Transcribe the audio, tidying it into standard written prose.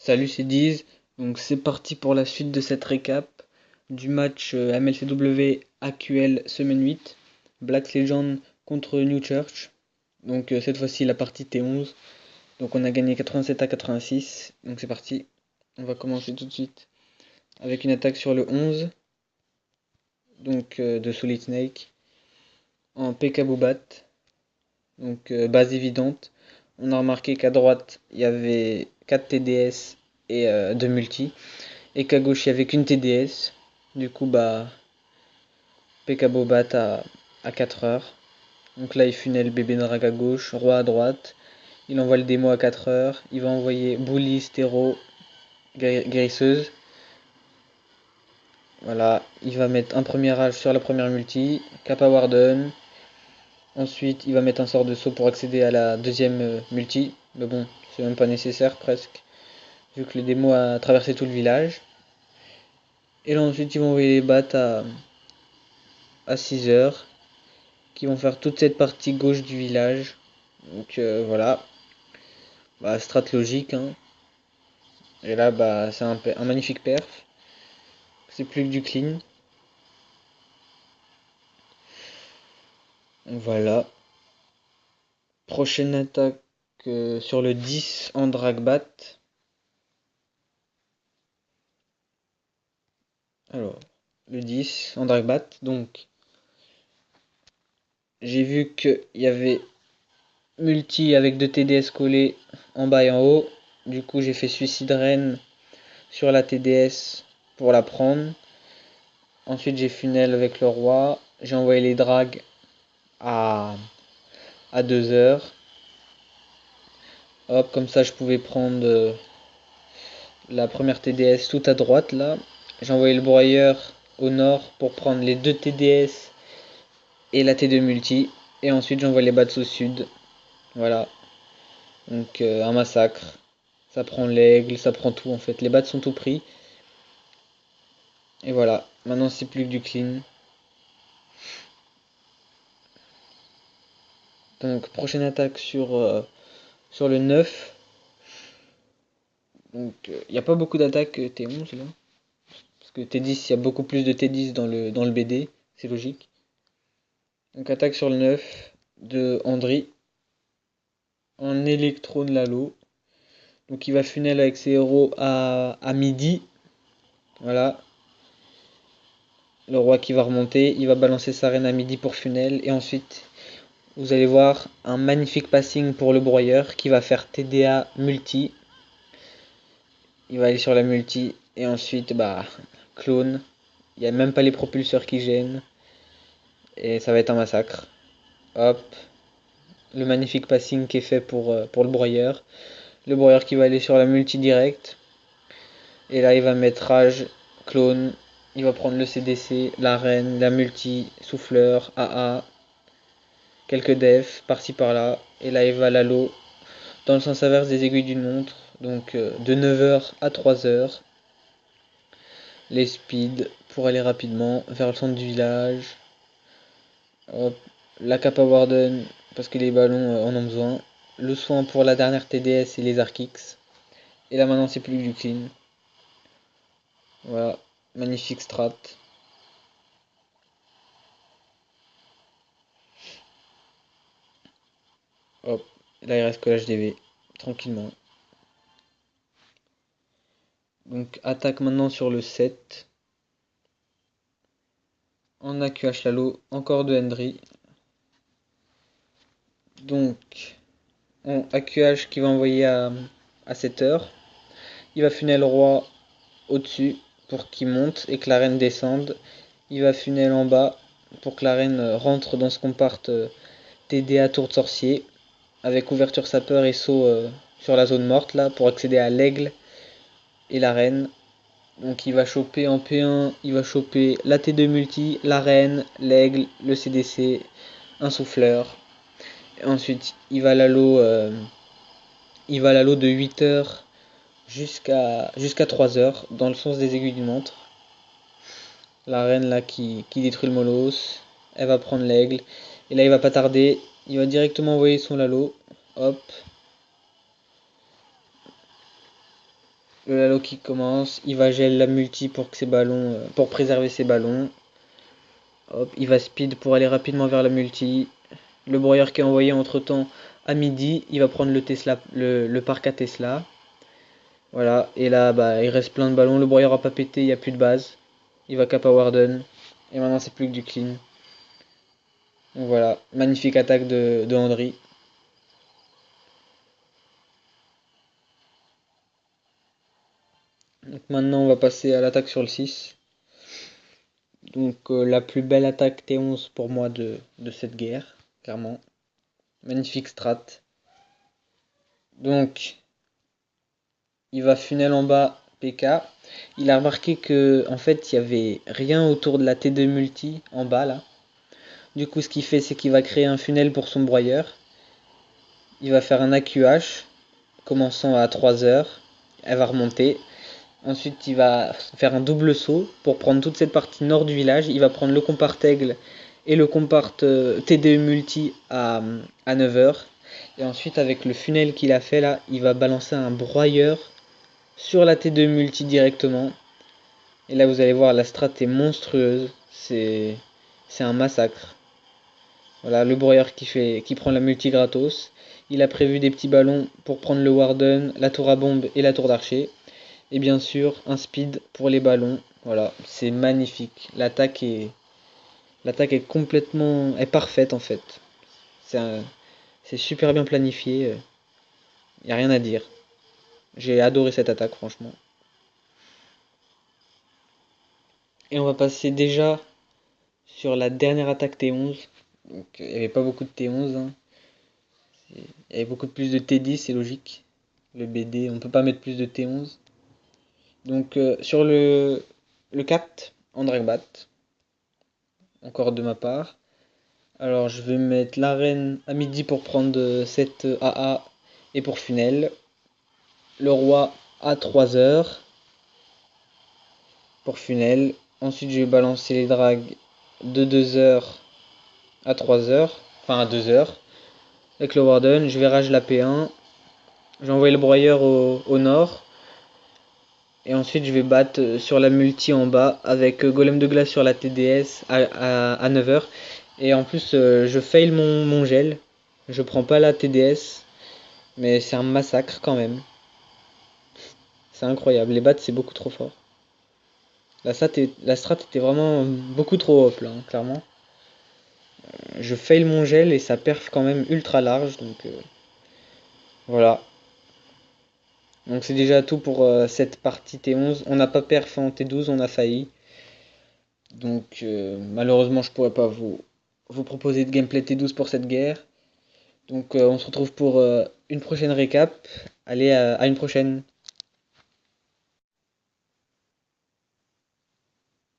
Salut, c'est Diz. Donc c'est parti pour la suite de cette récap du match MLCW AQL semaine 8, Black Legend contre New Church. Donc cette fois-ci la partie T11. Donc on a gagné 87 à 86. Donc c'est parti. On va commencer tout de suite avec une attaque sur le 11. Donc de Solid Snake en PK Bobat. Donc base évidente. On a remarqué qu'à droite il y avait 4 TDS et 2 multi. Et qu'à gauche il n'y avait qu'une TDS. Du coup PK Bobat à 4 heures. Donc là il funnel bébé drag à gauche, roi à droite. Il envoie le démo à 4 heures. Il va envoyer bully, stéro, guérisseuse. Voilà, il va mettre un premier rage sur la première multi, Kappa Warden. Ensuite il va mettre un sort de saut pour accéder à la deuxième multi. Mais bon, c'est même pas nécessaire presque, vu que le démo a traversé tout le village. Et là ensuite ils vont envoyer les bats à 6 heures, qui vont faire toute cette partie gauche du village. Donc voilà, strat logique, hein. Et là c'est un magnifique perf. C'est plus que du clean. Voilà. Prochaine attaque sur le 10 en dragbat. Alors, le 10 en dragbat. Donc, j'ai vu qu'il y avait multi avec 2 TDS collés en bas et en haut. Du coup, j'ai fait Suicide Reine sur la TDS pour la prendre. Ensuite, j'ai funnel avec le roi. J'ai envoyé les drags à 2 heures. Hop, comme ça, je pouvais prendre la première TDS tout à droite là. J'ai envoyé le broyeur au nord pour prendre les 2 TDS et la T2 multi. Et ensuite j'envoie les bats au sud. Voilà. Donc un massacre. Ça prend l'aigle, ça prend tout en fait. Les bats sont tout pris. Et voilà. Maintenant c'est plus que du clean. Donc prochaine attaque sur le 9. Donc il n'y a pas beaucoup d'attaques T11 là. Parce que T10, il y a beaucoup plus de T10 dans le BD. C'est logique. Donc attaque sur le 9 de Andri en électrone Lalo. Donc il va funnel avec ses héros à midi. Voilà. Le roi qui va remonter. Il va balancer sa reine à midi pour funnel. Et ensuite, vous allez voir un magnifique passing pour le broyeur qui va faire TDA multi. Il va aller sur la multi. Et ensuite, clone. Il n'y a même pas les propulseurs qui gênent. Et ça va être un massacre. Hop. Le magnifique passing qui est fait pour le broyeur. Le broyeur qui va aller sur la multi direct. Et là, il va mettre rage, clone. Il va prendre le CDC, la reine, la multi, souffleur, AA. Quelques defs par-ci par-là. Et là, il va Lalo dans le sens inverse des aiguilles d'une montre. Donc de 9 heures à 3 heures. Les speeds pour aller rapidement vers le centre du village. Hop. La Kappa Warden parce que les ballons en ont besoin. Le soin pour la dernière TDS et les Arkix. Et là maintenant c'est plus que du clean. Voilà. Magnifique strat. Hop. Là il reste que l'HDV. Tranquillement. Donc attaque maintenant sur le 7. En AQH Lalo. Encore de Hendry. Donc en AQH qui va envoyer à 7 heures. Il va funnel roi au-dessus pour qu'il monte et que la reine descende. Il va funnel en bas pour que la reine rentre dans ce compart TDA tour de sorcier avec ouverture sapeur et saut sur la zone morte là pour accéder à l'aigle et la reine. Donc il va choper en P1, il va choper la T2 multi, la reine, l'aigle, le CDC, un souffleur. Et ensuite il va l'alo de 8 heures jusqu'à 3 heures dans le sens des aiguilles d'une montre. La reine là qui détruit le molosse, elle va prendre l'aigle. Et là il va pas tarder, il va directement envoyer son Lalo. Hop. Le Lalo qui commence, il va gel la multi pour que ses ballons, pour préserver ses ballons. Hop, il va speed pour aller rapidement vers la multi. Le broyeur qui est envoyé entre temps à midi, il va prendre le Tesla, le parc à Tesla. Voilà, et là bah il reste plein de ballons, le broyeur a pas pété, il n'y a plus de base. Il va cap à Warden. Et maintenant c'est plus que du clean. Donc voilà, magnifique attaque de Andri. Donc maintenant on va passer à l'attaque sur le 6. Donc la plus belle attaque T11 pour moi de cette guerre, clairement. Magnifique strat. Donc il va funnel en bas PK. Il a remarqué que en fait il y avait rien autour de la T2 multi en bas là. Du coup ce qu'il fait c'est qu'il va créer un funnel pour son broyeur. Il va faire un AQH commençant à 3h. Elle va remonter. Ensuite il va faire un double saut pour prendre toute cette partie nord du village. Il va prendre le compart aigle et le compart TDE multi à 9h. Et ensuite avec le funnel qu'il a fait là, il va balancer un broyeur sur la T2 multi directement. Et là vous allez voir la strat est monstrueuse. C'est un massacre. Voilà le broyeur qui prend la multi gratos. Il a prévu des petits ballons pour prendre le Warden, la tour à bombe et la tour d'archer. Et bien sûr un speed pour les ballons. Voilà, c'est magnifique. L'attaque est complètement est parfaite en fait. C'est super bien planifié. Y a rien à dire. J'ai adoré cette attaque franchement. Et on va passer déjà sur la dernière attaque T11. Donc il n'y avait pas beaucoup de T11. Hein. Il y avait beaucoup plus de T10, c'est logique. Le BD, on peut pas mettre plus de T11. Donc sur le 4, Andragbat. Encore de ma part. Alors je vais mettre l'arène à midi pour prendre cette AA et pour funnel. Le roi à 3h pour funnel. Ensuite je vais balancer les drags de 2h à 3h. Enfin à 2h. Avec le Warden, je vais rage la P1. J'ai envoyé le broyeur au nord. Et ensuite je vais battre sur la multi en bas avec golem de glace sur la TDS à 9h. Et en plus je fail mon gel. Je prends pas la TDS. Mais c'est un massacre quand même. C'est incroyable. Les bats c'est beaucoup trop fort. La strat était vraiment beaucoup trop hop là, hein, clairement. Je fail mon gel et ça perf quand même ultra large. Donc voilà. Donc c'est déjà tout pour cette partie T11. On n'a pas perf en T12, on a failli. Donc malheureusement je pourrais pas vous proposer de gameplay T12 pour cette guerre. Donc on se retrouve pour une prochaine récap. Allez, à une prochaine.